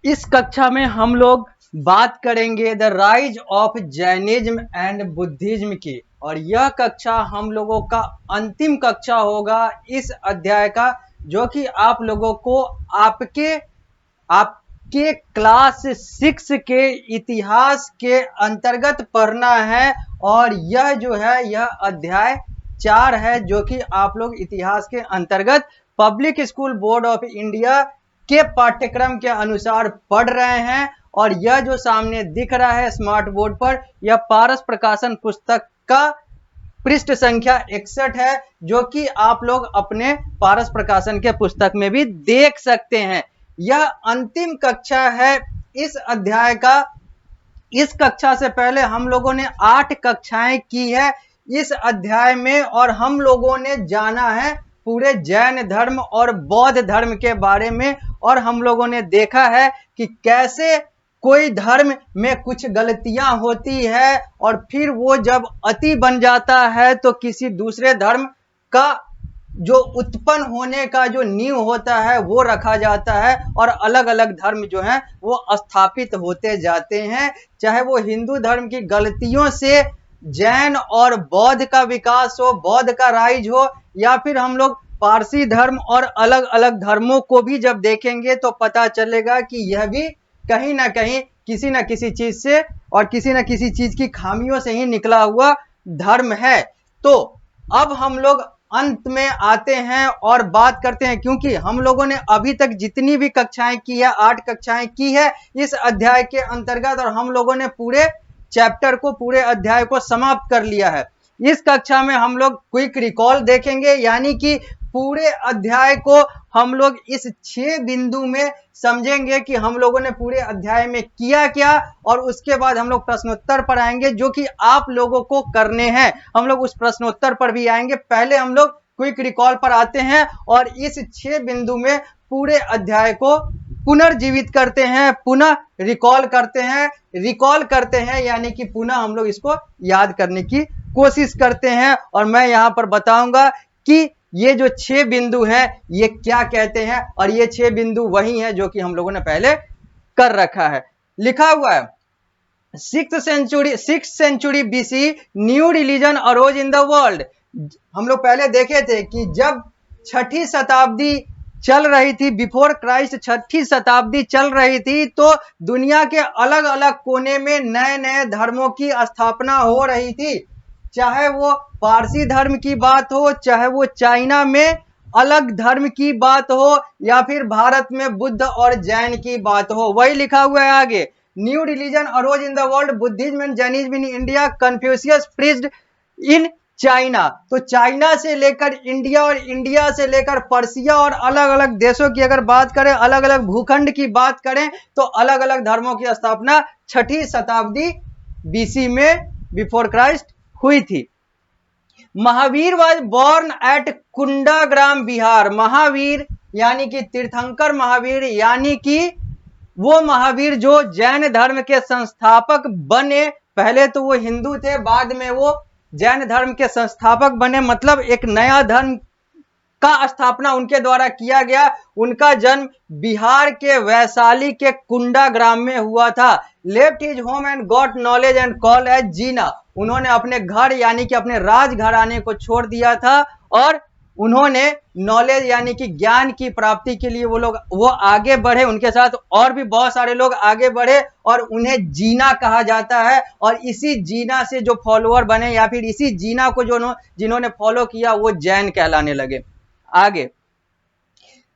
इस कक्षा में हम लोग बात करेंगे the rise of Jainism and Buddhism की, और यह कक्षा हम लोगों का अंतिम कक्षा होगा इस अध्याय का, जो कि आप लोगों को आपके आपके क्लास 6 के इतिहास के अंतर्गत पढ़ना है। और यह जो है यह अध्याय 4 है, जो कि आप लोग इतिहास के अंतर्गत public school board of India के पाठ्यक्रम के अनुसार पढ़ रहे हैं। और यह जो सामने दिख रहा है स्मार्ट बोर्ड पर, यह पारस प्रकाशन पुस्तक का पृष्ठ संख्या 61 है, जो कि आप लोग अपने पारस प्रकाशन के पुस्तक में भी देख सकते हैं। यह अंतिम कक्षा है इस अध्याय का। इस कक्षा से पहले हम लोगों ने 8 कक्षाएं की है इस अध्याय में, और हम लोगों ने जाना है पूरे जैन धर्म और बौद्ध धर्म के बारे में। और हम लोगों ने देखा है कि कैसे कोई धर्म में कुछ गलतियां होती है और फिर वो जब अति बन जाता है तो किसी दूसरे धर्म का जो उत्पन्न होने का जो नींव होता है वो रखा जाता है, और अलग अलग धर्म जो हैं वो स्थापित होते जाते हैं। चाहे वो हिंदू धर्म की गलतियों से जैन और बौद्ध का विकास हो, बौद्ध का राइज हो, या फिर हम लोग पारसी धर्म और अलग अलग धर्मों को भी जब देखेंगे तो पता चलेगा कि यह भी कहीं ना कहीं किसी न किसी चीज से और किसी न किसी चीज की खामियों से ही निकला हुआ धर्म है। तो अब हम लोग अंत में आते हैं और बात करते हैं, क्योंकि हम लोगों ने अभी तक जितनी भी कक्षाएं की है, 8 कक्षाएं की है इस अध्याय के अंतर्गत, और हम लोगों ने पूरे चैप्टर को, पूरे अध्याय को समाप्त कर लिया है। इस कक्षा में हम लोग क्विक रिकॉल देखेंगे, यानी कि पूरे अध्याय को हम लोग इस 6 बिंदु में समझेंगे कि हम लोगों ने पूरे अध्याय में किया क्या, और उसके बाद हम लोग प्रश्नोत्तर पर आएंगे जो कि आप लोगों को करने हैं। हम लोग उस प्रश्नोत्तर पर भी आएंगे, पहले हम लोग क्विक रिकॉल पर आते हैं और इस 6 बिंदु में पूरे अध्याय को पुनर्जीवित करते हैं, पुनः रिकॉल करते हैं, यानी कि पुनः हम लोग इसको याद करने की कोशिश करते हैं। और मैं यहां पर बताऊंगा कि ये जो 6 बिंदु हैं ये क्या कहते हैं, और ये 6 बिंदु वही हैं जो कि हम लोगों ने पहले कर रखा है। लिखा हुआ है 6th century BC new religion arose in the world. हम लोग पहले देखे थे कि जब 6ठी शताब्दी चल रही थी, बिफोर क्राइस्ट 6ठी शताब्दी चल रही थी, तो दुनिया के अलग अलग कोने में नए नए धर्मों की स्थापना हो रही थी। चाहे वो पारसी धर्म की बात हो, चाहे वो चाइना में अलग धर्म की बात हो, या फिर भारत में बुद्ध और जैन की बात हो। वही लिखा हुआ है आगे, new religion arose in the world, Buddhism and Jainism in India, Confucius preached in China. तो चाइना से लेकर इंडिया और इंडिया से लेकर पर्सिया और अलग अलग देशों की अगर बात करें, अलग अलग भूखंड की बात करें, तो अलग अलग धर्मों की स्थापना 6ठी शताब्दी बीसी में, बिफोर क्राइस्ट, हुई थी। Mahavir was born at Kundagram Bihar. Mahavir यानी कि तीर्थंकर महावीर, यानी कि वो महावीर जो जैन धर्म के संस्थापक बने। पहले तो वो हिंदू थे, बाद में वो जैन धर्म के संस्थापक बने, मतलब एक नया धर्म का स्थापना उनके द्वारा किया गया। उनका जन्म बिहार के वैशाली के कुंडा ग्राम में हुआ था। Left his home and got knowledge and call as Jina. उन्होंने अपने घर यानी कि अपने राजघराने को छोड़ दिया था, और उन्होंने नॉलेज यानी कि ज्ञान की प्राप्ति के लिए वो आगे बढ़े। उनके साथ और भी बहुत सारे लोग आगे बढ़े, और उन्हें जीना कहा जाता है। और इसी जीना से जो फॉलोअर बने, या फिर इसी जीना को जिन्होंने फॉलो किया, वो जैन कहलाने लगे। आगे,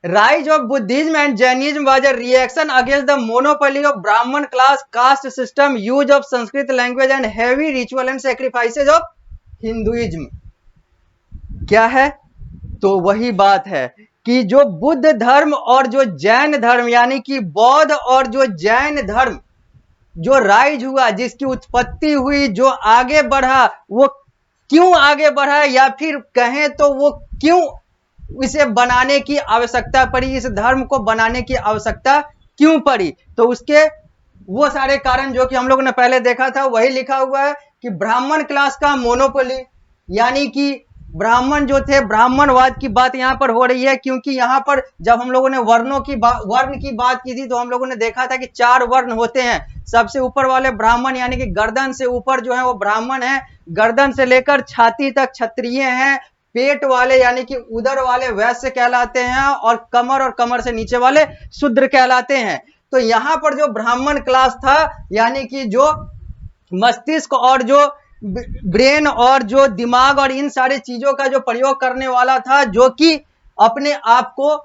rise of Buddhism and Jainism was a reaction against the monopoly of Brahman class caste system, use of Sanskrit language and heavy ritual and sacrifices of Hinduism। क्या है? तो वही बात है कि जो बुद्ध धर्म और जो जैन धर्म, यानी कि बौद्ध और जो जैन धर्म जो राइज हुआ, जिसकी उत्पत्ति हुई, जो आगे बढ़ा, वो क्यों आगे बढ़ा, या फिर कहें तो वो क्यों इसे बनाने की आवश्यकता पड़ी, इस धर्म को बनाने की आवश्यकता क्यों पड़ी। तो उसके वो सारे कारण जो कि हम लोगों ने पहले देखा था, वही लिखा हुआ है कि ब्राह्मण क्लास का मोनोपोली, यानी कि ब्राह्मण जो थे, ब्राह्मणवाद की बात यहाँ पर हो रही है, क्योंकि यहाँ पर जब हम लोगों ने वर्ण की बात की थी तो हम लोगों ने देखा था कि 4 वर्ण होते हैं। सबसे ऊपर वाले ब्राह्मण यानी कि गर्दन से ऊपर जो है वो ब्राह्मण है, गर्दन से लेकर छाती तक क्षत्रिय हैं, पेट वाले यानी कि उदर वाले वैश्य कहलाते हैं, और कमर से नीचे वाले शूद्र कहलाते हैं। तो यहाँ पर जो ब्राह्मण क्लास था यानी कि जो मस्तिष्क और जो ब्रेन और जो दिमाग और इन सारी चीजों का जो प्रयोग करने वाला था, जो कि अपने आप को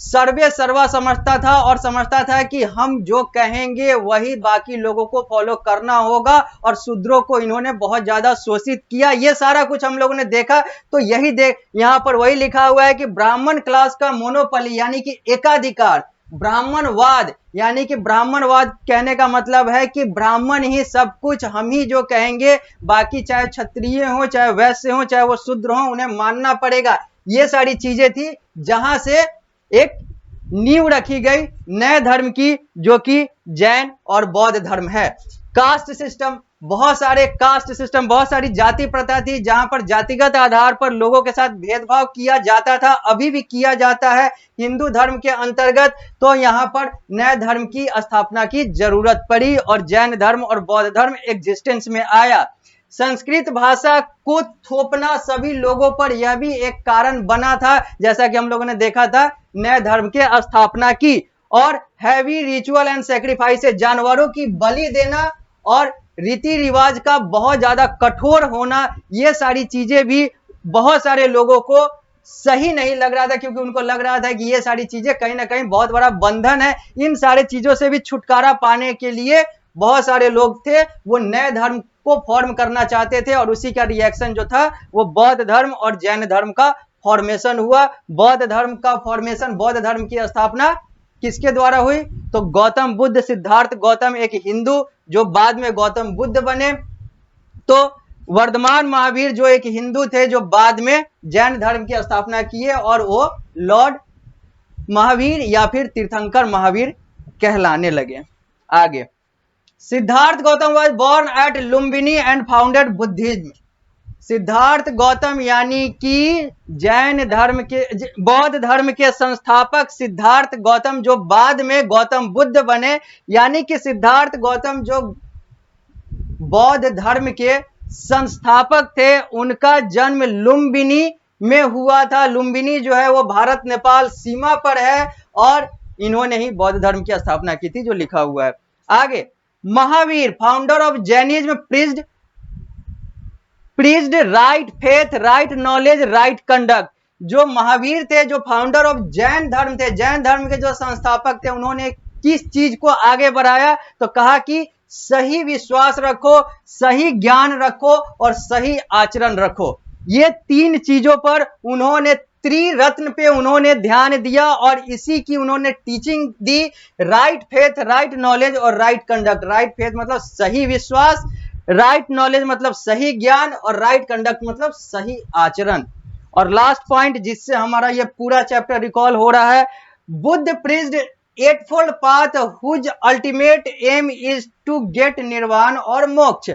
सर्वे सर्वा समझता था और समझता था कि हम जो कहेंगे वही बाकी लोगों को फॉलो करना होगा, और शूद्रों को इन्होंने बहुत ज्यादा शोषित किया। ये सारा कुछ हम लोगों ने देखा। तो यही देख यहाँ पर वही लिखा हुआ है कि ब्राह्मण क्लास का मोनोपोली यानी कि एकाधिकार, ब्राह्मणवाद यानी कि ब्राह्मणवाद कहने का मतलब है कि ब्राह्मण ही सब कुछ, हम ही जो कहेंगे, बाकी चाहे क्षत्रिय हो, चाहे वैश्य हो, चाहे वो शूद्र हो, उन्हें मानना पड़ेगा। ये सारी चीजें थी जहां से एक नींव रखी गई नए धर्म की, जो कि जैन और बौद्ध धर्म है। कास्ट सिस्टम, बहुत सारे कास्ट सिस्टम, बहुत सारी जाति प्रथा थी जहां पर जातिगत आधार पर लोगों के साथ भेदभाव किया जाता था, अभी भी किया जाता है हिंदू धर्म के अंतर्गत। तो यहाँ पर नए धर्म की स्थापना की जरूरत पड़ी और जैन धर्म और बौद्ध धर्म एग्जिस्टेंस में आया। संस्कृत भाषा को थोपना सभी लोगों पर यह भी एक कारण बना था, जैसा कि हम लोगों ने देखा था नए धर्म के स्थापना की। और हैवी रिचुअल एंड सैक्रिफाइस, जानवरों की बलि देना और रीति रिवाज का बहुत ज्यादा कठोर होना, ये सारी चीजें भी बहुत सारे लोगों को सही नहीं लग रहा था, क्योंकि उनको लग रहा था कि ये सारी चीजें कहीं ना कहीं बहुत बड़ा बंधन है। इन सारे चीजों से भी छुटकारा पाने के लिए बहुत सारे लोग थे वो नए धर्म को फॉर्म करना चाहते थे, और उसी का रिएक्शन जो था वो बौद्ध धर्म और जैन धर्म का फॉर्मेशन हुआ। बौद्ध धर्म का फॉर्मेशन, बौद्ध धर्म की स्थापना किसके द्वारा हुई? तो गौतम बुद्ध, सिद्धार्थ गौतम, एक हिंदू जो बाद में गौतम बुद्ध बने। तो वर्धमान महावीर जो एक हिंदू थे जो बाद में जैन धर्म की स्थापना किए, और वो लॉर्ड महावीर या फिर तीर्थंकर महावीर कहलाने लगे। आगे, Siddhartha Gautam was born at Lumbini and founded Buddhism. Siddhartha Gautam यानी कि जैन धर्म के, बौद्ध धर्म के संस्थापक सिद्धार्थ गौतम, जो बाद में गौतम बुद्ध बने, यानी कि सिद्धार्थ गौतम जो बौद्ध धर्म के संस्थापक थे, उनका जन्म लुम्बिनी में हुआ था। लुम्बिनी जो है वो भारत नेपाल सीमा पर है, और इन्होंने ही बौद्ध धर्म की स्थापना की थी, जो लिखा हुआ है। आगे, Mahavir founder of Jainism preached right faith, right knowledge, right conduct. जो महावीर थे, जो फाउंडर ऑफ जैन धर्म थे, जैन धर्म के जो संस्थापक थे, उन्होंने किस चीज को आगे बढ़ाया? तो कहा कि सही विश्वास रखो, सही ज्ञान रखो और सही आचरण रखो। ये 3 चीजों पर उन्होंने, त्रिरत्न पे उन्होंने ध्यान दिया, और इसी की उन्होंने टीचिंग दी। राइट फेथ, राइट नॉलेज और राइट कंडक्ट। राइट फेथ मतलब सही विश्वास, राइट नॉलेज मतलब सही ज्ञान, और राइट कंडक्ट मतलब सही आचरण। और लास्ट पॉइंट जिससे हमारा ये पूरा चैप्टर रिकॉल हो रहा है, Buddha preached eightfold path whose ultimate aim is to get nirvana or मोक्ष।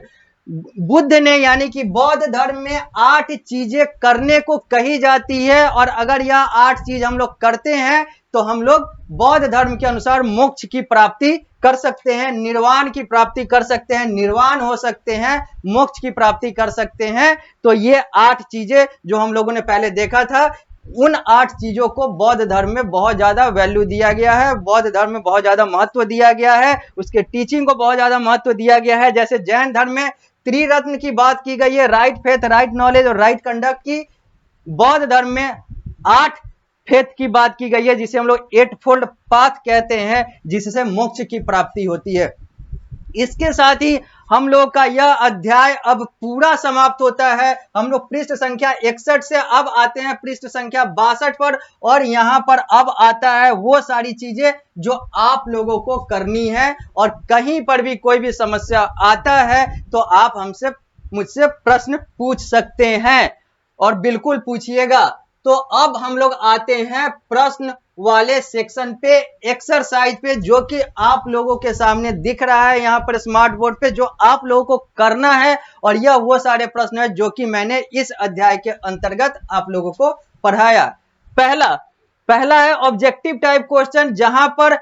बुद्ध ने, यानी कि बौद्ध धर्म में 8 चीजें करने को कही जाती है, और अगर यह 8 चीज हम लोग करते हैं तो हम लोग बौद्ध धर्म के अनुसार मोक्ष की प्राप्ति कर सकते हैं, निर्वाण की प्राप्ति कर सकते हैं, निर्वाण हो सकते हैं, मोक्ष की प्राप्ति कर सकते हैं। तो ये 8 चीजें जो हम लोगों ने पहले देखा था, उन 8 चीजों को बौद्ध धर्म में बहुत ज्यादा वैल्यू दिया गया है, बौद्ध धर्म में बहुत ज्यादा महत्व दिया गया है, उसके टीचिंग को बहुत ज्यादा महत्व दिया गया है। जैसे जैन धर्म में त्रिरत्न की बात की गई है, राइट फेथ, राइट नॉलेज और राइट कंडक्ट की। बौद्ध धर्म में 8 फेथ की बात की गई है, जिसे हम लोग 8 फोल्ड पाथ कहते हैं, जिससे मोक्ष की प्राप्ति होती है। इसके साथ ही हम लोग का यह अध्याय अब पूरा समाप्त होता है। हम लोग पृष्ठ संख्या 61 से अब आते हैं पृष्ठ संख्या 62 पर, और यहाँ पर अब आता है वो सारी चीजें जो आप लोगों को करनी है। और कहीं पर भी कोई भी समस्या आता है तो आप मुझसे प्रश्न पूछ सकते हैं, और बिल्कुल पूछिएगा। तो अब हम लोग आते हैं प्रश्न वाले सेक्शन पे, एक्सरसाइज पे, जो कि आप लोगों के सामने दिख रहा है यहाँ पर स्मार्ट बोर्ड पे, जो आप लोगों को करना है। और यह वो सारे प्रश्न है जो कि मैंने इस अध्याय के अंतर्गत आप लोगों को पढ़ाया। पहला है ऑब्जेक्टिव टाइप क्वेश्चन, जहां पर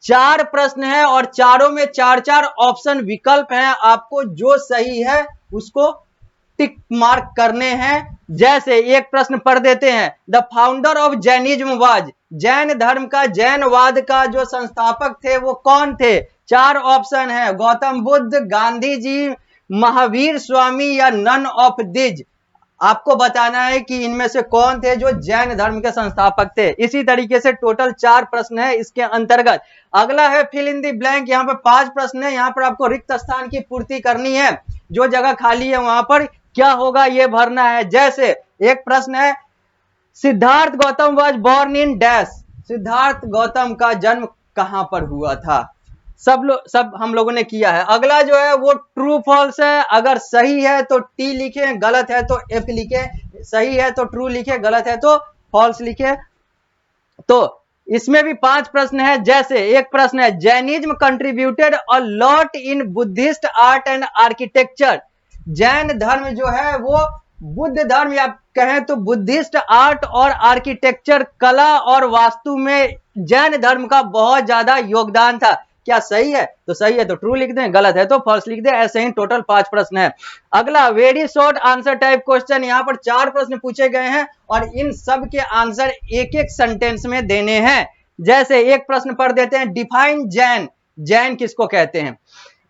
4 प्रश्न है और चारों में 4-4 ऑप्शन विकल्प हैं। आपको जो सही है उसको टिक मार्क करने हैं। जैसे एक प्रश्न पढ़ देते हैं, the founder of Jainism was, Jain धर्म का, जैनवाद का जो संस्थापक थे वो कौन थे? 4 ऑप्शन है, गौतम बुद्ध, गांधी जी, महावीर स्वामी या नन ऑफ दिज। आपको बताना है कि इनमें से कौन थे जो जैन धर्म के संस्थापक थे। इसी तरीके से टोटल 4 प्रश्न है इसके अंतर्गत। अगला है फिल इन द ब्लैंक, यहाँ पर 5 प्रश्न है। यहाँ पर आपको रिक्त स्थान की पूर्ति करनी है, जो जगह खाली है वहां पर क्या होगा ये भरना है। जैसे एक प्रश्न है, Siddharth Gautam was born in dash, Siddharth Gautam का जन्म कहां पर हुआ था? सब हम लोगों ने किया है। अगला जो है वो ट्रू फॉल्स है, अगर सही है तो टी लिखे, गलत है तो एफ लिखे, सही है तो ट्रू लिखे, गलत है तो फॉल्स लिखे। तो इसमें भी 5 प्रश्न है। जैसे एक प्रश्न है, Jainism contributed a lot in Buddhist art and architecture, Jain धर्म जो है वो बुद्ध धर्म या कहें तो बुद्धिस्ट आर्ट और आर्किटेक्चर, कला और वास्तु में जैन धर्म का बहुत ज्यादा योगदान था। क्या सही है? तो सही है तो ट्रू लिख दें, गलत है तो फॉल्स लिख दें। ऐसे ही टोटल 5 प्रश्न है। अगला very short answer type question, यहाँ पर 4 प्रश्न पूछे गए हैं और इन सब के आंसर एक एक सेंटेंस में देने हैं। जैसे एक प्रश्न पढ़ देते हैं, डिफाइन जैन, जैन किसको कहते हैं?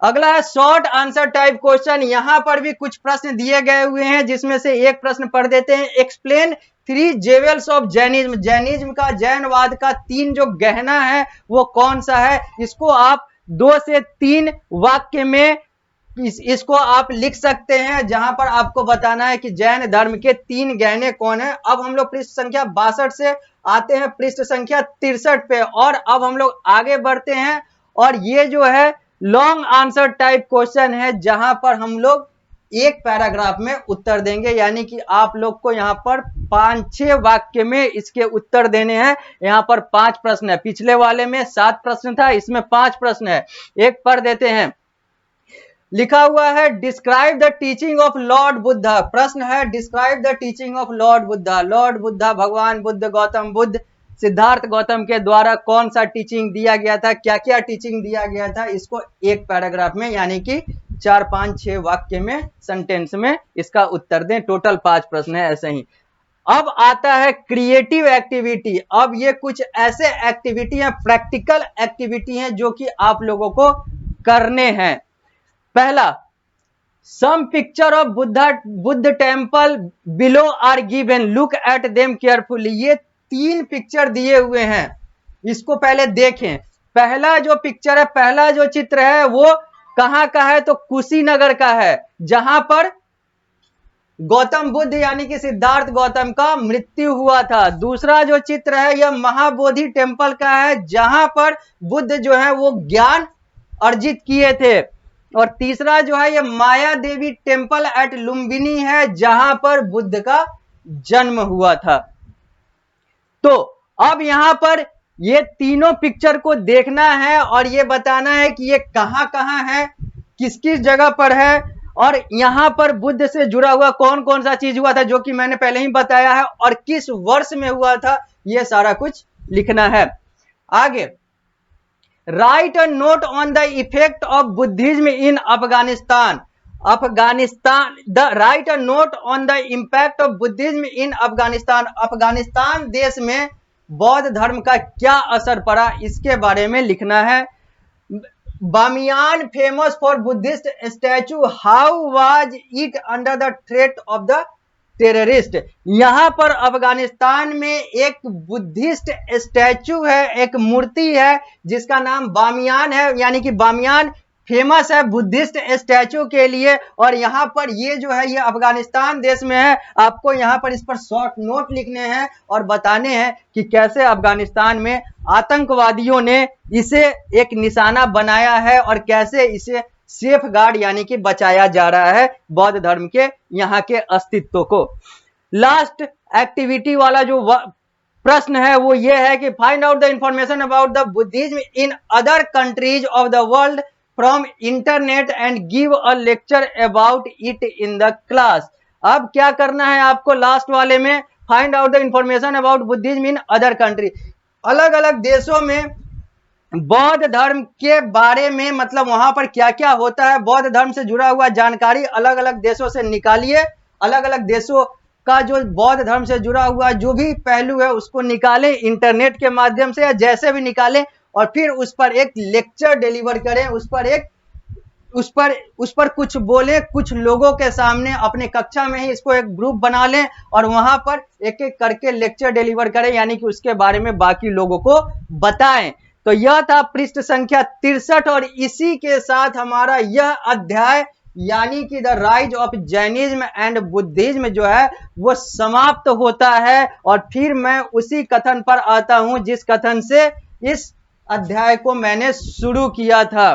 अगला है शॉर्ट आंसर टाइप क्वेश्चन, यहां पर भी कुछ प्रश्न दिए गए हुए हैं जिसमें से एक प्रश्न पढ़ देते हैं, explain 3 jewels of Jainism, Jainism का, जैनवाद का 3 जो गहना है वो कौन सा है? इसको आप 2 से 3 वाक्य में इसको आप लिख सकते हैं, जहां पर आपको बताना है कि जैन धर्म के 3 गहने कौन है। अब हम लोग पृष्ठ संख्या 62 से आते हैं पृष्ठ संख्या 63 पे, और अब हम लोग आगे बढ़ते हैं। और ये जो है लॉन्ग आंसर टाइप क्वेश्चन है, जहां पर हम लोग एक पैराग्राफ में उत्तर देंगे, यानी कि आप लोग को यहां पर 5-6 वाक्य में इसके उत्तर देने हैं। यहां पर 5 प्रश्न है, पिछले वाले में 7 प्रश्न था, इसमें 5 प्रश्न है। एक पढ़ देते हैं, लिखा हुआ है describe the teaching of Lord Buddha, प्रश्न है describe the teaching of Lord Buddha, Lord Buddha, भगवान बुद्ध, गौतम बुद्ध, सिद्धार्थ गौतम के द्वारा कौन सा टीचिंग दिया गया था, क्या क्या टीचिंग दिया गया था, इसको एक पैराग्राफ में यानी कि 4-5-6 वाक्य में, सेंटेंस में इसका उत्तर दें। टोटल 5 प्रश्न है ऐसे ही। अब आता है क्रिएटिव एक्टिविटी। अब ये कुछ ऐसे एक्टिविटी हैं, प्रैक्टिकल एक्टिविटी हैं जो कि आप लोगों को करने हैं। पहला, some picture of Buddha temple below are given, look at them carefully. ये 3 पिक्चर दिए हुए हैं, इसको पहले देखें। पहला जो पिक्चर है, पहला जो चित्र है वो कहां का है? तो कुशीनगर का है, जहां पर गौतम बुद्ध यानी कि सिद्धार्थ गौतम का मृत्यु हुआ था। दूसरा जो चित्र है यह महाबोधि टेम्पल का है, जहां पर बुद्ध जो है वो ज्ञान अर्जित किए थे। और तीसरा जो है यह माया देवी टेम्पल एट लुम्बिनी है, जहां पर बुद्ध का जन्म हुआ था। तो अब यहां पर ये तीनों पिक्चर को देखना है और ये बताना है कि ये कहां कहां है, किस किस जगह पर है, और यहां पर बुद्ध से जुड़ा हुआ कौन कौन सा चीज हुआ था, जो कि मैंने पहले ही बताया है, और किस वर्ष में हुआ था, ये सारा कुछ लिखना है। आगे, right a note on the effect of Buddhism in Afghanistan, right a note on the impact of Buddhism इन अफगानिस्तान, अफगानिस्तान देश में बौद्ध धर्म का क्या असर पड़ा, इसके बारे में लिखना है। Bamiyan famous for Buddhist statue, how was it under the threat of the terrorist. यहां पर अफगानिस्तान में एक बुद्धिस्ट स्टैचू है, एक मूर्ति है जिसका नाम बामियान है, यानी कि बामियान फेमस है बुद्धिस्ट स्टैचू के लिए। और यहां पर ये जो है ये अफगानिस्तान देश में है। आपको यहां पर इस पर शॉर्ट नोट लिखने हैं और बताने हैं कि कैसे अफगानिस्तान में आतंकवादियों ने इसे एक निशाना बनाया है और कैसे इसे सेफ गार्ड यानी कि बचाया जा रहा है बौद्ध धर्म के यहाँ के अस्तित्व को। लास्ट एक्टिविटी वाला जो प्रश्न है वो ये है कि find out the information about the Buddhism in other countries of the world from internet and give a lecture about it in the class. अब क्या करना है आपको लास्ट वाले में, find out the information about Buddhism in other country, अलग अलग देशों में बौद्ध धर्म के बारे में, मतलब वहां पर क्या क्या होता है, बौद्ध धर्म से जुड़ा हुआ जानकारी अलग अलग देशों से निकालिए, अलग अलग देशों का जो बौद्ध धर्म से जुड़ा हुआ जो भी पहलू है उसको निकालें इंटरनेट के माध्यम से या जैसे भी निकालें, और फिर उस पर एक लेक्चर डिलीवर करें, उस पर कुछ बोले, कुछ लोगों के सामने अपने कक्षा में ही इसको एक ग्रुप बना लें और वहां पर एक एक करके लेक्चर डिलीवर करें, यानी कि उसके बारे में बाकी लोगों को बताएं। तो यह था पृष्ठ संख्या 63 और इसी के साथ हमारा यह अध्याय यानी कि the rise of Jainism and Buddhism जो है वो समाप्त होता है। और फिर मैं उसी कथन पर आता हूं जिस कथन से इस अध्याय को मैंने शुरू किया था।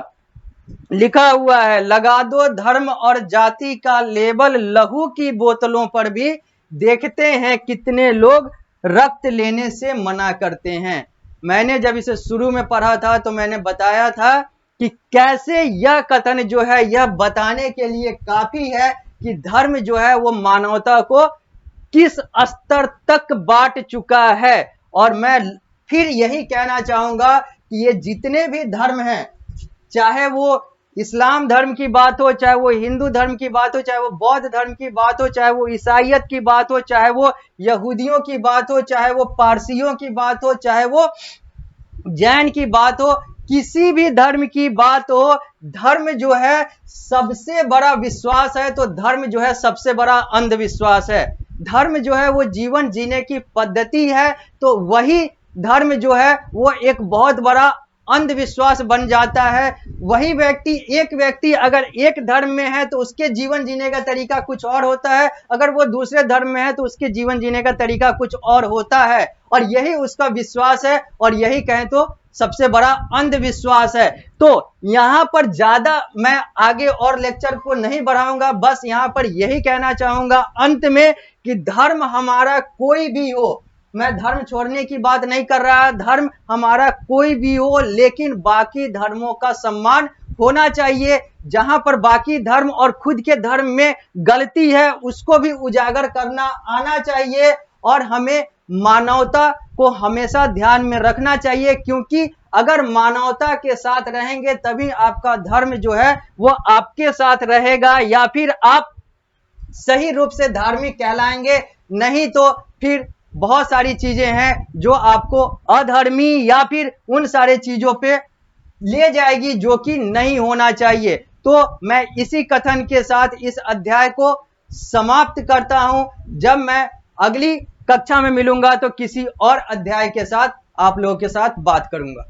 लिखा हुआ है, लगा दो धर्म और जाति का लेबल लहू की बोतलों पर भी, देखते हैं कितने लोग रक्त लेने से मना करते हैं। मैंने जब इसे शुरू में पढ़ा था तो मैंने बताया था कि कैसे यह कथन जो है यह बताने के लिए काफी है कि धर्म जो है वो मानवता को किस स्तर तक बांट चुका है। और मैं फिर यही कहना चाहूंगा कि ये जितने भी धर्म हैं, चाहे वो इस्लाम धर्म की बात हो, चाहे वो हिंदू धर्म की बात हो, चाहे वो बौद्ध धर्म की बात हो, चाहे वो ईसाइयत की बात हो, चाहे वो यहूदियों की बात हो, चाहे वो पारसियों की बात हो, चाहे वो जैन की बात हो, किसी भी धर्म की बात हो, धर्म जो है सबसे बड़ा विश्वास है तो धर्म जो है सबसे बड़ा अंधविश्वास है। धर्म जो है वो जीवन जीने की पद्धति है, तो वही धर्म जो है वो एक बहुत बड़ा अंधविश्वास बन जाता है। वही व्यक्ति, एक व्यक्ति अगर एक धर्म में है तो उसके जीवन जीने का तरीका कुछ और होता है, अगर वो दूसरे धर्म में है तो उसके जीवन जीने का तरीका कुछ और होता है, और यही उसका विश्वास है और यही कहें तो सबसे बड़ा अंधविश्वास है। तो यहां पर ज्यादा मैं आगे और लेक्चर को नहीं बढ़ाऊंगा, बस यहां पर यही कहना चाहूंगा अंत में कि धर्म हमारा कोई भी हो, मैं धर्म छोड़ने की बात नहीं कर रहा, धर्म हमारा कोई भी हो, लेकिन बाकी धर्मों का सम्मान होना चाहिए। जहां पर बाकी धर्म और खुद के धर्म में गलती है उसको भी उजागर करना आना चाहिए, और हमें मानवता को हमेशा ध्यान में रखना चाहिए, क्योंकि अगर मानवता के साथ रहेंगे तभी आपका धर्म जो है वो आपके साथ रहेगा, या फिर आप सही रूप से धार्मिक कहलाएंगे। नहीं तो फिर बहुत सारी चीजें हैं जो आपको अधर्मी या फिर उन सारे चीजों पे ले जाएगी जो कि नहीं होना चाहिए। तो मैं इसी कथन के साथ इस अध्याय को समाप्त करता हूं। जब मैं अगली कक्षा में मिलूंगा तो किसी और अध्याय के साथ आप लोगों के साथ बात करूंगा।